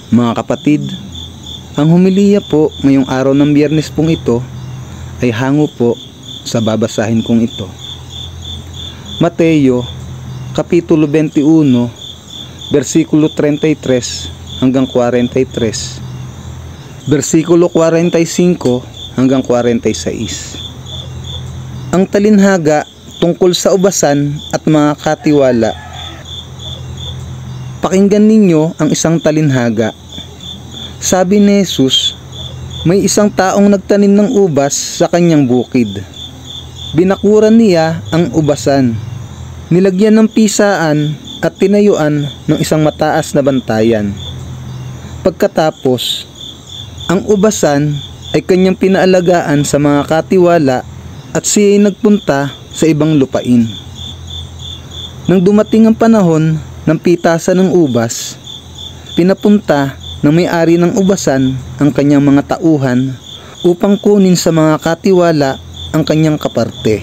Mga kapatid, ang homilya po ngayong araw ng Biyernes pong ito ay hango po sa babasahin kong ito. Mateo, Kapitulo 21, versikulo 33 hanggang 43, versikulo 45 hanggang 46. Ang talinhaga tungkol sa ubasan at mga katiwala. Pakinggan ninyo ang isang talinhaga. Sabi ni Jesus, may isang taong nagtanim ng ubas sa kanyang bukid. Binakuran niya ang ubasan, nilagyan ng pisaan at tinayuan ng isang mataas na bantayan. Pagkatapos, ang ubasan ay kanyang pinaalagaan sa mga katiwala at siya ay nagpunta sa ibang lupain. Nang dumating ang panahon ng pitasan ng ubas, pinapunta ng may-ari ng ubasan ang kanyang mga tauhan upang kunin sa mga katiwala ang kanyang kaparte.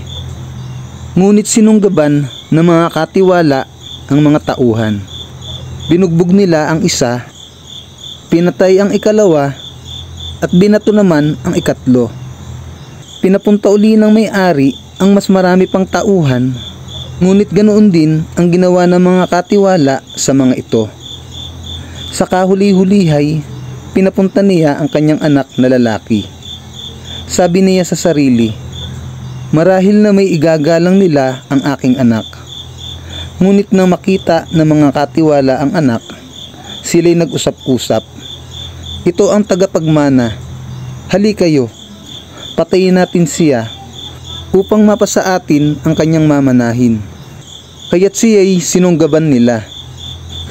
Ngunit sinunggaban ng mga katiwala ang mga tauhan. Binugbog nila ang isa, pinatay ang ikalawa, at binato naman ang ikatlo. Pinapunta uli ng may-ari ang mas marami pang tauhan, ngunit ganoon din ang ginawa ng mga katiwala sa mga ito. Sa kahuli-hulihay, pinapunta niya ang kanyang anak na lalaki. Sabi niya sa sarili, marahil na may igagalang nila ang aking anak. Ngunit nang makita ng mga katiwala ang anak, sila'y nag-usap-usap. Ito ang tagapagmana. Hali kayo, patayin natin siya upang mapasa atin ang kanyang mamanahin. Kaya't siya'y sinunggaban nila.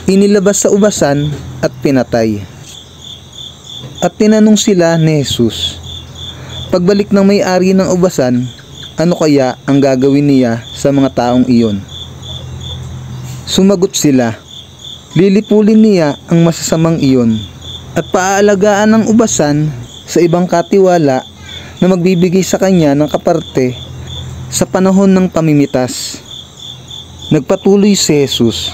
Inilabas sa ubasan at pinatay. At tinanong sila ni Jesus, pagbalik ng may-ari ng ubasan, ano kaya ang gagawin niya sa mga taong iyon? Sumagot sila, lilipulin niya ang masasamang iyon at paaalagaan ng ubasan sa ibang katiwala na magbibigay sa kanya ng kaparte sa panahon ng pamimitas. Nagpatuloy si Jesus,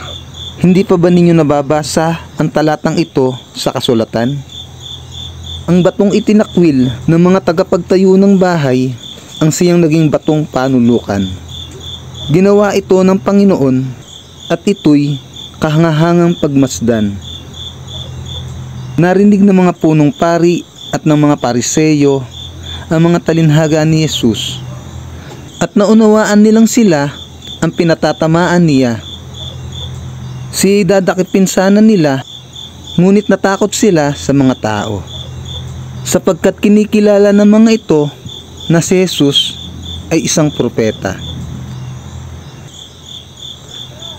hindi pa ba ninyo nababasa ang talatang ito sa kasulatan? Ang batong itinakwil ng mga tagapagtayo ng bahay ang siyang naging batong panulukan. Ginawa ito ng Panginoon at ito'y kahangahangang pagmasdan. Narinig ng mga punong pari at ng mga pariseyo ang mga talinhaga ni Jesus at naunawaan nilang sila ang pinatatamaan niya. Siya'y dadakipin sana nila, ngunit natakot sila sa mga tao, sapagkat kinikilala ng mga ito na si Jesus ay isang propeta.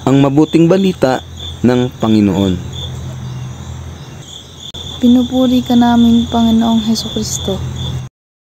Ang mabuting balita ng Panginoon. Pinupuri ka namin, Panginoong Hesukristo.